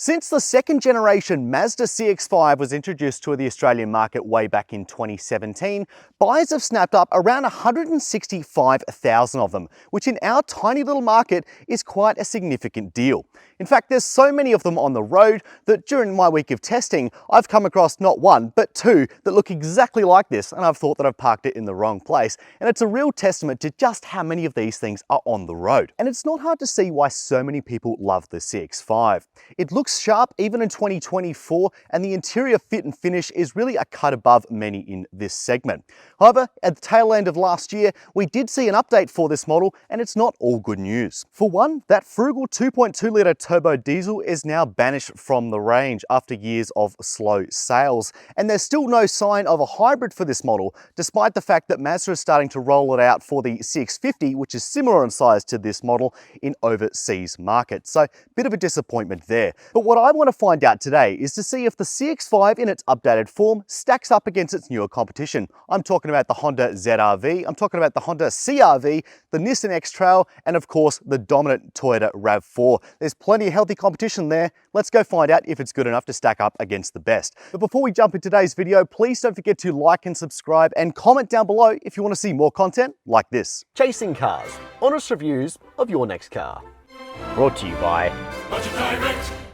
Since the second generation Mazda CX-5 was introduced to the Australian market way back in 2017, buyers have snapped up around 165,000 of them, which in our tiny little market is quite a significant deal. In fact, there's so many of them on the road that during my week of testing, I've come across not one, but two that look exactly like this, and I've thought that I've parked it in the wrong place. And it's a real testament to just how many of these things are on the road. And it's not hard to see why so many people love the CX-5. It looks sharp even in 2024, and the interior fit and finish is really a cut above many in this segment. However, at the tail end of last year, we did see an update for this model, and it's not all good news. For one, that frugal 2.2-litre turbo diesel is now banished from the range after years of slow sales, and there's still no sign of a hybrid for this model, despite the fact that Mazda is starting to roll it out for the CX-50, which is similar in size to this model, in overseas markets. So, bit of a disappointment there. But what I want to find out today is to see if the CX-5 in its updated form stacks up against its newer competition. I'm talking about the Honda ZR-V, I'm talking about the Honda CR-V, the Nissan X-Trail, and of course the dominant Toyota RAV4. There's plenty of healthy competition there. Let's go find out if it's good enough to stack up against the best. But before we jump into today's video, please don't forget to like and subscribe and comment down below if you want to see more content like this. Chasing cars, honest reviews of your next car. Brought to you by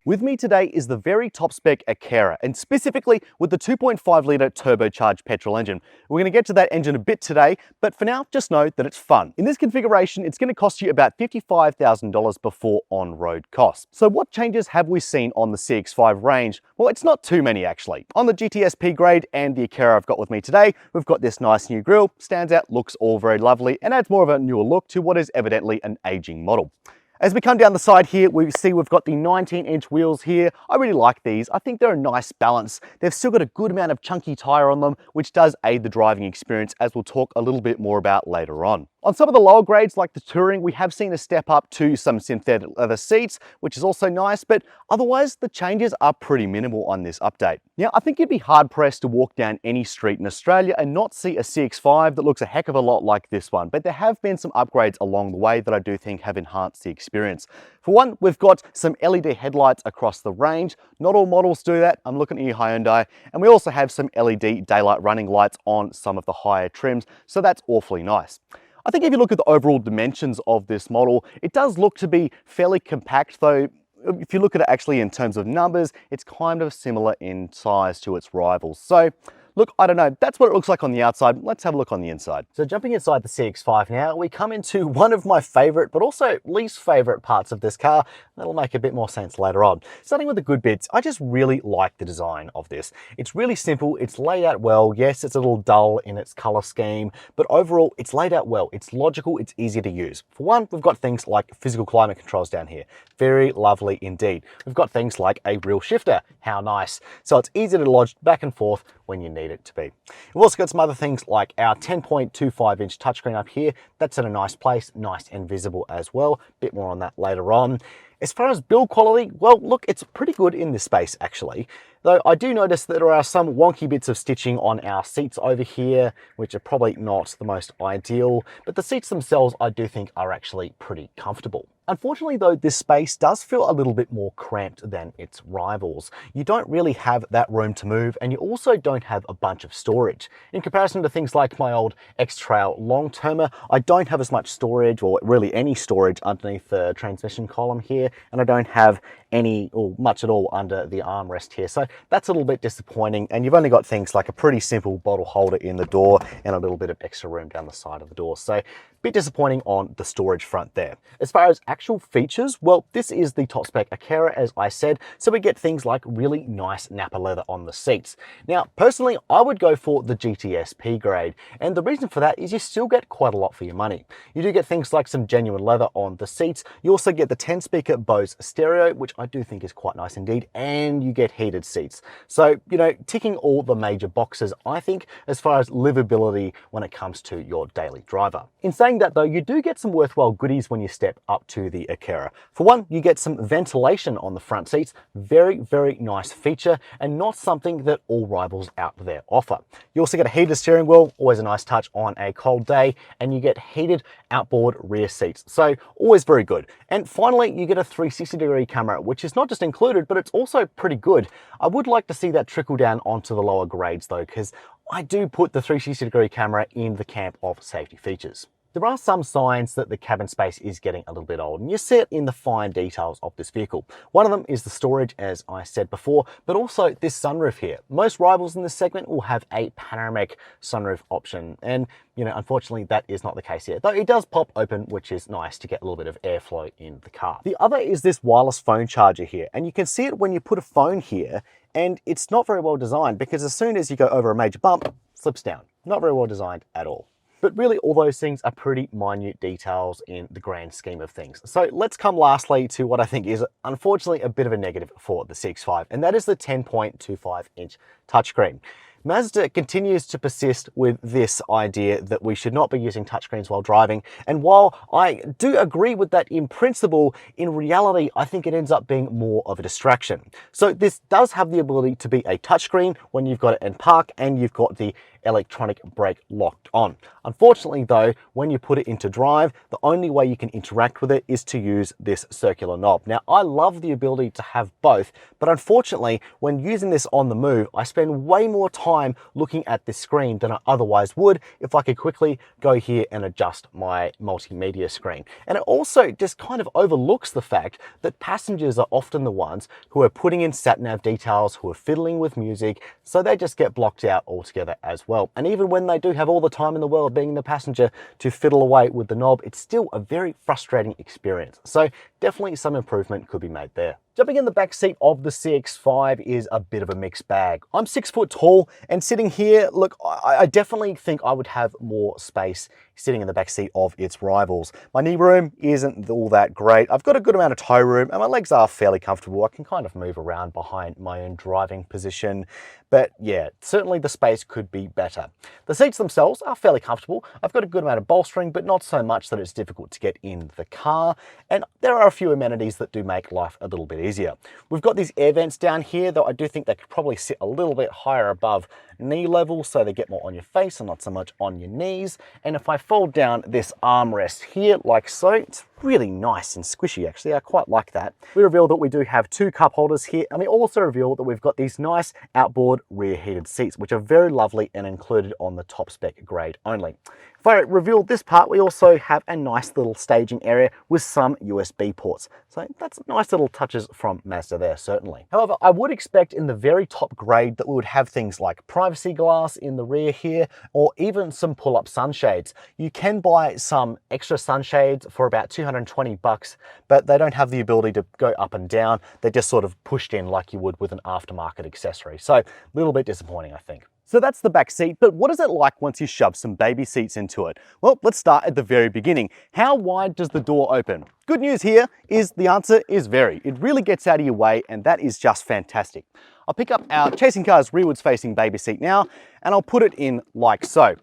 With me today is the very top spec Akera, and specifically with the 2.5-litre turbocharged petrol engine. We're going to get to that engine a bit today, but for now, just know that it's fun. In this configuration, it's going to cost you about $55,000 before on-road costs. So what changes have we seen on the CX-5 range? Well, it's not too many actually. On the GTSP grade and the Akera I've got with me today, we've got this nice new grille, stands out, looks all very lovely, and adds more of a newer look to what is evidently an aging model. As we come down the side here, we see we've got the 19-inch wheels here. I really like these. I think they're a nice balance. They've still got a good amount of chunky tire on them, which does aid the driving experience, as we'll talk a little bit more about later on. On some of the lower grades, like the Touring, we have seen a step up to some synthetic leather seats, which is also nice, but otherwise the changes are pretty minimal on this update. Now, I think you'd be hard-pressed to walk down any street in Australia and not see a CX-5 that looks a heck of a lot like this one, but there have been some upgrades along the way that I do think have enhanced the experience. For one, we've got some LED headlights across the range. Not all models do that. I'm looking at you, Hyundai. And we also have some LED daylight running lights on some of the higher trims, so that's awfully nice. I think if you look at the overall dimensions of this model, it does look to be fairly compact, though if you look at it actually in terms of numbers, it's kind of similar in size to its rivals. So look, I don't know, that's what it looks like on the outside. Let's have a look on the inside. So jumping inside the CX-5 now, we come into one of my favorite, but also least favorite parts of this car. That'll make a bit more sense later on. Starting with the good bits, I just really like the design of this. It's really simple, it's laid out well. Yes, it's a little dull in its color scheme, but overall it's laid out well. It's logical, it's easy to use. For one, we've got things like physical climate controls down here. Very lovely indeed. We've got things like a rear shifter. How nice. So it's easy to lodge back and forth when you need it to be. We've also got some other things like our 10.25-inch touchscreen up here. That's in a nice place, nice and visible as well. Bit more on that later on. As far as build quality, well, look, it's pretty good in this space actually. Though I do notice that there are some wonky bits of stitching on our seats over here, which are probably not the most ideal, but the seats themselves I do think are actually pretty comfortable. Unfortunately though, this space does feel a little bit more cramped than its rivals. You don't really have that room to move, and you also don't have a bunch of storage. In comparison to things like my old X-Trail long-termer, I don't have as much storage, or really any storage, underneath the transmission column here, and I don't have any or much at all under the armrest here. So that's a little bit disappointing, and you've only got things like a pretty simple bottle holder in the door and a little bit of extra room down the side of the door. So a bit disappointing on the storage front there. As far as actual features, well, this is the top spec Akera, as I said, so we get things like really nice Nappa leather on the seats. Now, personally, I would go for the GTSP grade, and the reason for that is you still get quite a lot for your money. You do get things like some genuine leather on the seats. You also get the 10-speaker Bose stereo, which I do think is quite nice indeed, and you get heated seats. So, you know, ticking all the major boxes, I think, as far as livability when it comes to your daily driver. In saying Saying that though, you do get some worthwhile goodies when you step up to the Akera. For one, you get some ventilation on the front seats, very, very nice feature, and not something that all rivals out there offer. You also get a heated steering wheel, always a nice touch on a cold day, and you get heated outboard rear seats, so always very good. And finally, you get a 360-degree camera, which is not just included, but it's also pretty good. I would like to see that trickle down onto the lower grades though, because I do put the 360-degree camera in the camp of safety features. There are some signs that the cabin space is getting a little bit old, and you see it in the fine details of this vehicle. One of them is the storage, as I said before, but also this sunroof here. Most rivals in this segment will have a panoramic sunroof option, and unfortunately that is not the case here, though it does pop open, which is nice to get a little bit of airflow in the car. The other is this wireless phone charger here, and you can see it when you put a phone here, and it's not very well designed because as soon as you go over a major bump, it slips down. Not very well designed at all. But really, all those things are pretty minute details in the grand scheme of things. So let's come lastly to what I think is unfortunately a bit of a negative for the CX-5, and that is the 10.25-inch touchscreen. Mazda continues to persist with this idea that we should not be using touchscreens while driving, and while I do agree with that in principle, in reality I think it ends up being more of a distraction. So this does have the ability to be a touchscreen when you've got it in park and you've got the electronic brake locked on. Unfortunately though, when you put it into drive, the only way you can interact with it is to use this circular knob. Now I love the ability to have both, but unfortunately when using this on the move, I spend way more time looking at this screen than I otherwise would if I could quickly go here and adjust my multimedia screen. And it also just kind of overlooks the fact that passengers are often the ones who are putting in sat-nav details, who are fiddling with music, so they just get blocked out altogether as well. And even when they do have all the time in the world being the passenger to fiddle away with the knob, it's still a very frustrating experience. So definitely some improvement could be made there. Jumping in the back seat of the CX-5 is a bit of a mixed bag. I'm 6 foot tall, and sitting here, look, I definitely think I would have more space sitting in the back seat of its rivals. My knee room isn't all that great. I've got a good amount of toe room, and my legs are fairly comfortable. I can kind of move around behind my own driving position. But yeah, certainly the space could be better. The seats themselves are fairly comfortable. I've got a good amount of bolstering, but not so much that it's difficult to get in the car. And there are a few amenities that do make life a little bit easier. We've got these air vents down here, though I do think they could probably sit a little bit higher above knee level so they get more on your face and not so much on your knees. And if I fold down this armrest here like so, it's really nice and squishy actually. I quite like that. We reveal that we do have 2 cup holders here, and we also reveal that we've got these nice outboard rear heated seats, which are very lovely and included on the top spec grade only. If I reveal this part, we also have a nice little staging area with some USB ports. So that's nice little touches from Mazda there, certainly. However, I would expect in the very top grade that we would have things like privacy glass in the rear here, or even some pull-up sunshades. You can buy some extra sunshades for about $220, but they don't have the ability to go up and down. They're just sort of pushed in like you would with an aftermarket accessory. So a little bit disappointing, I think. So that's the back seat, but what is it like once you shove some baby seats into it? Well, let's start at the very beginning. How wide does the door open? Good news here is the answer is very. It really gets out of your way, and that is just fantastic. I'll pick up our Chasing Cars rearwards facing baby seat now, and I'll put it in like so.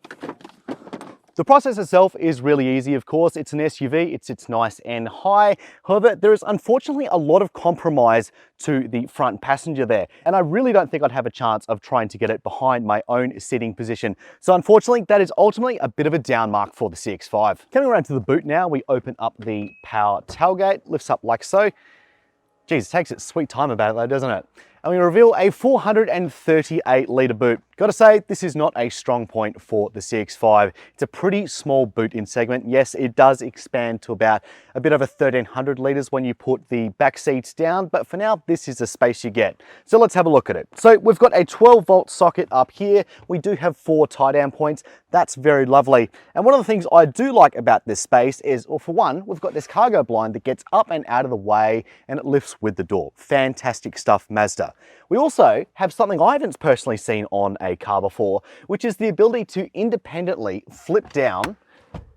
The process itself is really easy, of course. It's an SUV, it sits nice and high. However, there is unfortunately a lot of compromise to the front passenger there, and I really don't think I'd have a chance of trying to get it behind my own sitting position. So unfortunately, that is ultimately a bit of a down mark for the CX-5. Coming around to the boot now, we open up the power tailgate, lifts up like so. Geez, it takes its sweet time about it though, doesn't it? And we reveal a 438 litre boot. Gotta say, this is not a strong point for the CX-5. It's a pretty small boot in segment. Yes, it does expand to about a bit over 1,300 litres when you put the back seats down, but for now, this is the space you get. So let's have a look at it. So we've got a 12-volt socket up here. We do have 4 tie-down points. That's very lovely. And one of the things I do like about this space is, well, for one, we've got this cargo blind that gets up and out of the way, and it lifts with the door. Fantastic stuff, Mazda. We also have something I haven't personally seen on a car before, which is the ability to independently flip down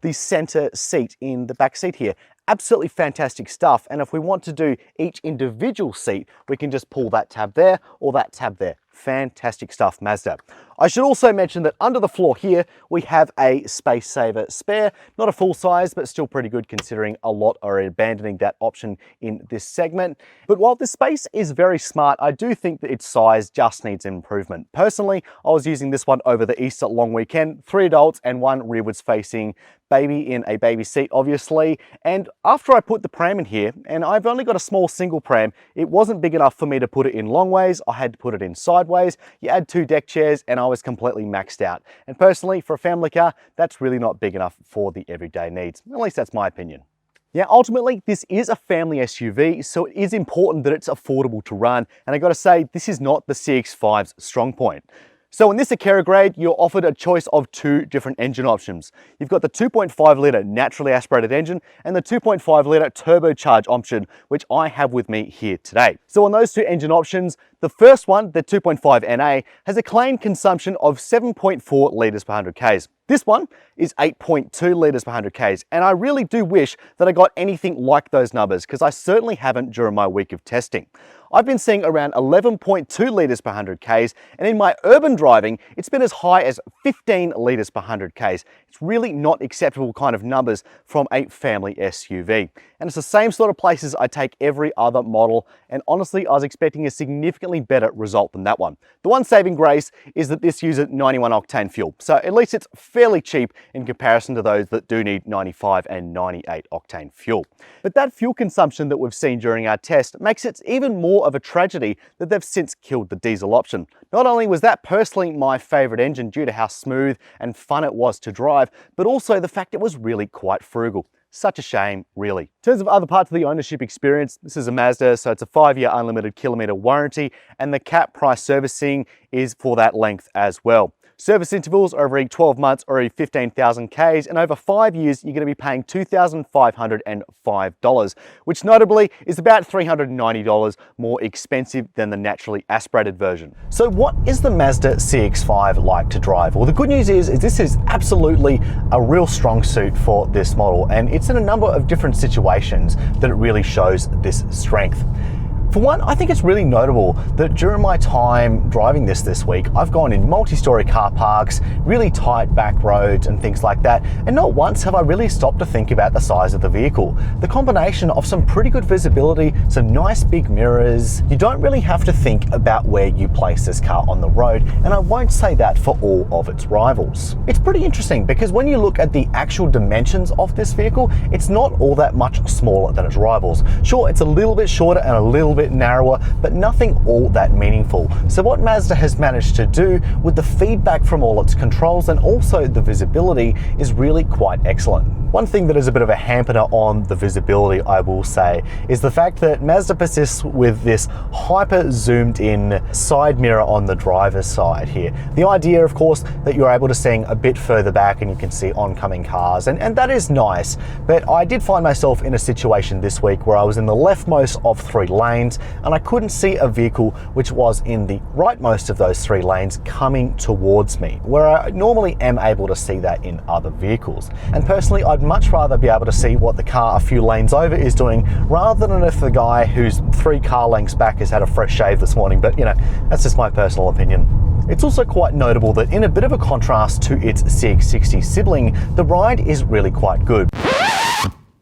the center seat in the back seat here. Absolutely fantastic stuff. And if we want to do each individual seat, we can just pull that tab there or that tab there. Fantastic stuff, Mazda. I should also mention that under the floor here, we have a space saver spare. Not a full size, but still pretty good considering a lot are abandoning that option in this segment. But while this space is very smart, I do think that its size just needs improvement. Personally, I was using this one over the Easter long weekend, 3 adults and 1 rearwards facing baby in a baby seat, obviously. And after I put the pram in here, and I've only got a small single pram, it wasn't big enough for me to put it in long ways. I had to put it in sideways. You add 2 deck chairs and I was completely maxed out. And personally, for a family car, that's really not big enough for the everyday needs. At least that's my opinion. Yeah, ultimately, this is a family SUV, so it is important that it's affordable to run. And I gotta say, this is not the CX-5's strong point. So in this Akera grade, you're offered a choice of 2 different engine options. You've got the 2.5 litre naturally aspirated engine and the 2.5 litre turbocharged option, which I have with me here today. So on those 2 engine options, the first one, the 2.5 NA, has a claimed consumption of 7.4 litres per 100 Ks. This one is 8.2 litres per 100 Ks, and I really do wish that I got anything like those numbers, because I certainly haven't during my week of testing. I've been seeing around 11.2 litres per 100 Ks, and in my urban driving, it's been as high as 15 litres per 100 Ks. It's really not acceptable kind of numbers from a family SUV. And it's the same sort of places I take every other model, and honestly, I was expecting a significantly better result than that one. The one saving grace is that this uses 91 octane fuel, so at least it's fairly cheap in comparison to those that do need 95 and 98 octane fuel. But that fuel consumption that we've seen during our test makes it even more of a tragedy that they've since killed the diesel option. Not only was that personally my favorite engine due to how smooth and fun it was to drive, but also the fact it was really quite frugal. Such a shame, really. In terms of other parts of the ownership experience, this is a Mazda, so it's a 5-year unlimited kilometre warranty, and the cap price servicing is for that length as well. Service intervals are every 12 months or every 15,000 Ks, and over 5 years, you're going to be paying $2,505, which notably is about $390 more expensive than the naturally aspirated version. So what is the Mazda CX-5 like to drive? Well, the good news is this is absolutely a real strong suit for this model, and it's in a number of different situations that it really shows this strength. For one, I think it's really notable that during my time driving this week, I've gone in multi-story car parks, really tight back roads and things like that, and not once have I really stopped to think about the size of the vehicle. The combination of some pretty good visibility, some nice big mirrors, you don't really have to think about where you place this car on the road, and I won't say that for all of its rivals. It's pretty interesting because when you look at the actual dimensions of this vehicle, it's not all that much smaller than its rivals. Sure, it's a little bit shorter and a little bit narrower, but nothing all that meaningful. So what Mazda has managed to do with the feedback from all its controls and also the visibility is really quite excellent. One thing that is a bit of a hampener on the visibility, I will say, is the fact that Mazda persists with this hyper zoomed in side mirror on the driver's side here. The idea, of course, that you're able to see a bit further back and you can see oncoming cars, and that is nice, but I did find myself in a situation this week where I was in the leftmost of 3 lanes and I couldn't see a vehicle which was in the rightmost of those 3 lanes coming towards me, where I normally am able to see that in other vehicles. And personally, I'd much rather be able to see what the car a few lanes over is doing rather than if the guy who's 3 car lengths back has had a fresh shave this morning, but you know, that's just my personal opinion. It's also quite notable that in a bit of a contrast to its CX-60 sibling, the ride is really quite good.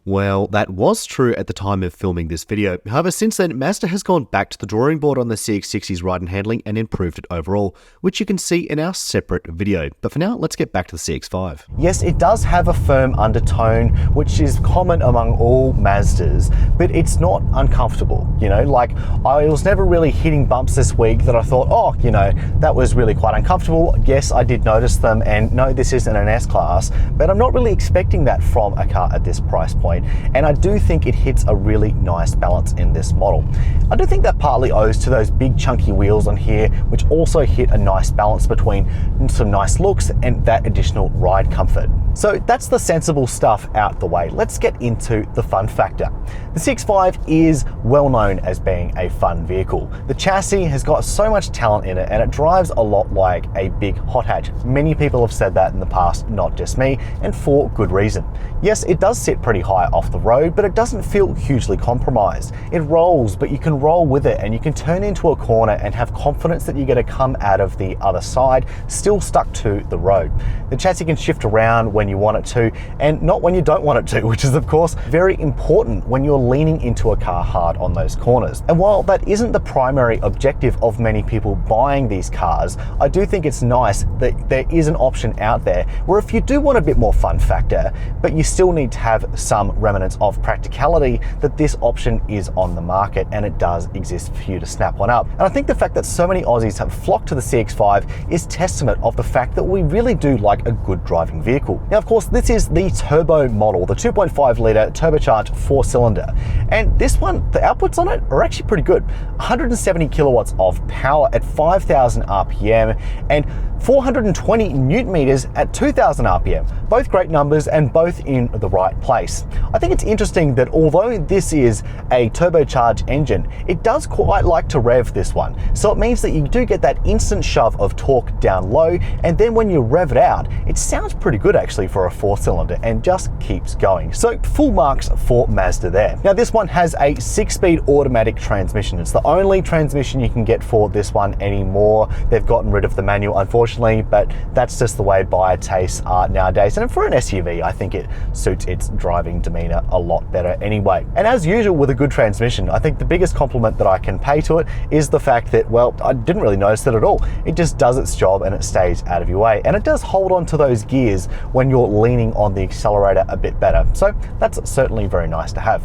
Well, that was true at the time of filming this video. However, since then, Mazda has gone back to the drawing board on the CX-60's ride and handling and improved it overall, which you can see in our separate video. But for now, let's get back to the CX-5. Yes, it does have a firm undertone, which is common among all Mazdas, but it's not uncomfortable. You know, like I was never really hitting bumps this week that I thought, oh, you know, that was really quite uncomfortable. Yes, I did notice them, and no, this isn't an S-Class, but I'm not really expecting that from a car at this price point. And I do think it hits a really nice balance in this model. I do think that partly owes to those big chunky wheels on here, which also hit a nice balance between some nice looks and that additional ride comfort. So that's the sensible stuff out the way. Let's get into the fun factor. The CX-5 is well known as being a fun vehicle. The chassis has got so much talent in it and it drives a lot like a big hot hatch. Many people have said that in the past, not just me, and for good reason. Yes, it does sit pretty high fly off the road, but it doesn't feel hugely compromised. It rolls, but you can roll with it and you can turn into a corner and have confidence that you're going to come out of the other side still stuck to the road. The chassis can shift around when you want it to and not when you don't want it to, which is of course very important when you're leaning into a car hard on those corners. And while that isn't the primary objective of many people buying these cars, I do think it's nice that there is an option out there where if you do want a bit more fun factor, but you still need to have some remnants of practicality, that this option is on the market and it does exist for you to snap one up. And I think the fact that so many Aussies have flocked to the CX-5 is testament of the fact that we really do like a good driving vehicle. Now, of course, this is the turbo model, the 2.5 litre turbocharged 4-cylinder. And this one, the outputs on it are actually pretty good. 170 kilowatts of power at 5,000 RPM and 420 newton meters at 2,000 RPM. Both great numbers and both in the right place. I think it's interesting that although this is a turbocharged engine, it does quite like to rev this one. So it means that you do get that instant shove of torque down low, and then when you rev it out, it sounds pretty good actually for a 4-cylinder and just keeps going. So full marks for Mazda there. Now this one has a 6-speed automatic transmission. It's the only transmission you can get for this one anymore. They've gotten rid of the manual, unfortunately, but that's just the way buyer tastes are nowadays. And for an SUV, I think it suits its driving demeanor a lot better anyway. And as usual with a good transmission, I think the biggest compliment that I can pay to it is the fact that, well, I didn't really notice it at all. It just does its job and it stays out of your way. And it does hold on to those gears when you're leaning on the accelerator a bit better. So that's certainly very nice to have.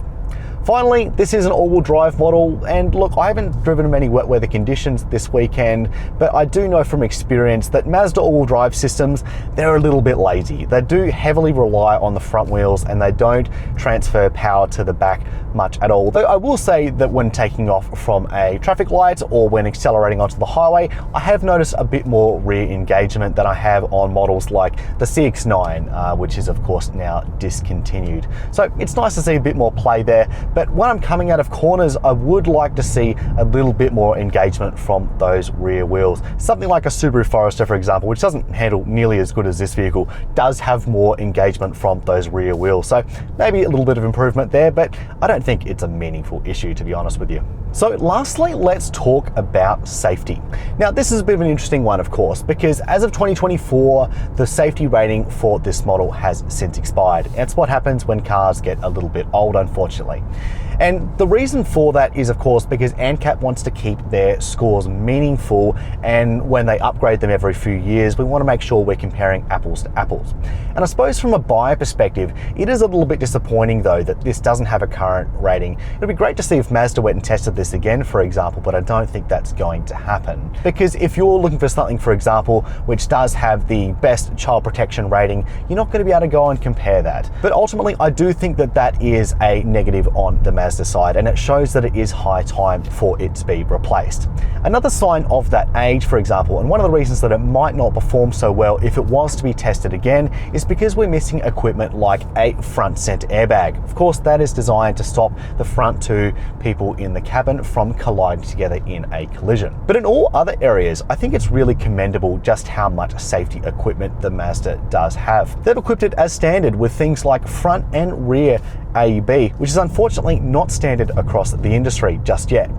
Finally, this is an all-wheel drive model, and look, I haven't driven many wet weather conditions this weekend, but I do know from experience that Mazda all-wheel drive systems, they're a little bit lazy. They do heavily rely on the front wheels and they don't transfer power to the back much at all. Though I will say that when taking off from a traffic light or when accelerating onto the highway, I have noticed a bit more rear engagement than I have on models like the CX-9, which is of course now discontinued. So it's nice to see a bit more play there. But when I'm coming out of corners, I would like to see a little bit more engagement from those rear wheels. Something like a Subaru Forester, for example, which doesn't handle nearly as good as this vehicle, does have more engagement from those rear wheels. So maybe a little bit of improvement there, but I don't think it's a meaningful issue, to be honest with you. So lastly, let's talk about safety. Now, this is a bit of an interesting one, of course, because as of 2024, the safety rating for this model has since expired. That's what happens when cars get a little bit old, unfortunately. And the reason for that is, of course, because ANCAP wants to keep their scores meaningful, and when they upgrade them every few years, we want to make sure we're comparing apples to apples. And I suppose from a buyer perspective, it is a little bit disappointing though that this doesn't have a current rating. It'd be great to see if Mazda went and tested this again, for example, but I don't think that's going to happen. Because if you're looking for something, for example, which does have the best child protection rating, you're not going to be able to go and compare that. But ultimately, I do think that that is a negative on the Mazda side, and it shows that it is high time for it to be replaced. Another sign of that age, for example, and one of the reasons that it might not perform so well if it was to be tested again, is because we're missing equipment like a front center airbag. Of course, that is designed to stop the front two people in the cabin from colliding together in a collision. But in all other areas, I think it's really commendable just how much safety equipment the Mazda does have. They've equipped it as standard with things like front and rear AEB, which is unfortunately not standard across the industry just yet.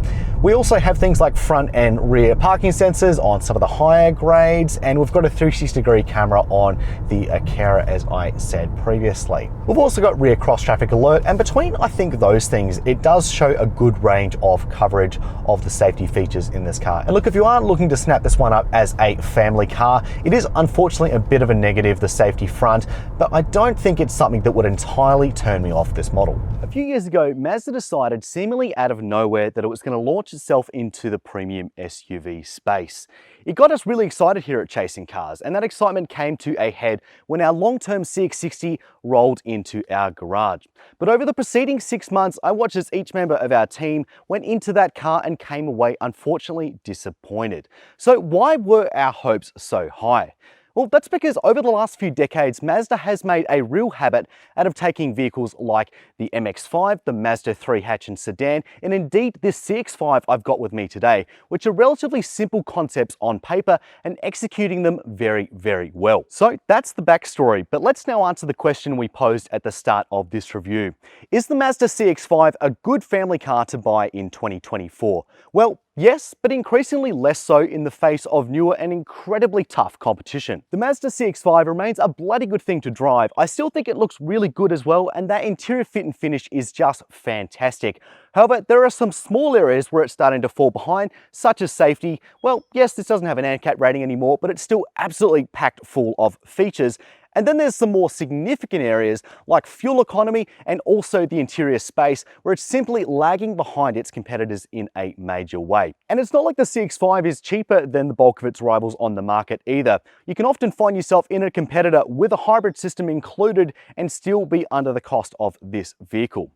We also have things like front and rear parking sensors on some of the higher grades, and we've got a 360-degree camera on the Akera, as I said previously. We've also got rear cross-traffic alert, and between, I think, those things, it does show a good range of coverage of the safety features in this car. And look, if you aren't looking to snap this one up as a family car, it is unfortunately a bit of a negative, the safety front, but I don't think it's something that would entirely turn me off this model. A few years ago, Mazda decided seemingly out of nowhere that it was going to launch itself into the premium SUV space. It got us really excited here at Chasing Cars, and that excitement came to a head when our long-term CX-60 rolled into our garage. But over the preceding 6 months, I watched as each member of our team went into that car and came away unfortunately disappointed. So why were our hopes so high? Well, that's because over the last few decades, Mazda has made a real habit out of taking vehicles like the MX-5, the Mazda 3 hatch and sedan, and indeed this CX-5 I've got with me today, which are relatively simple concepts on paper and executing them very, very well. So that's the backstory, but let's now answer the question we posed at the start of this review. Is the Mazda CX-5 a good family car to buy in 2024? Well, yes, but increasingly less so in the face of newer and incredibly tough competition. The Mazda CX-5 remains a bloody good thing to drive. I still think it looks really good as well, and that interior fit and finish is just fantastic. However, there are some small areas where it's starting to fall behind, such as safety. Well, yes, this doesn't have an ANCAP rating anymore, but it's still absolutely packed full of features. And then there's some more significant areas like fuel economy and also the interior space where it's simply lagging behind its competitors in a major way. And it's not like the CX-5 is cheaper than the bulk of its rivals on the market either. You can often find yourself in a competitor with a hybrid system included and still be under the cost of this vehicle.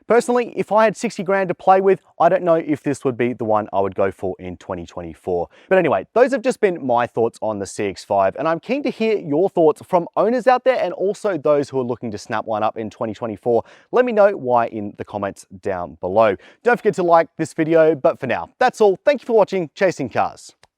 Personally, if I had 60 grand to play with, I don't know if this would be the one I would go for in 2024. But anyway, those have just been my thoughts on the CX-5, and I'm keen to hear your thoughts from owners out there and also those who are looking to snap one up in 2024. Let me know why in the comments down below. Don't forget to like this video, but for now, that's all. Thank you for watching Chasing Cars.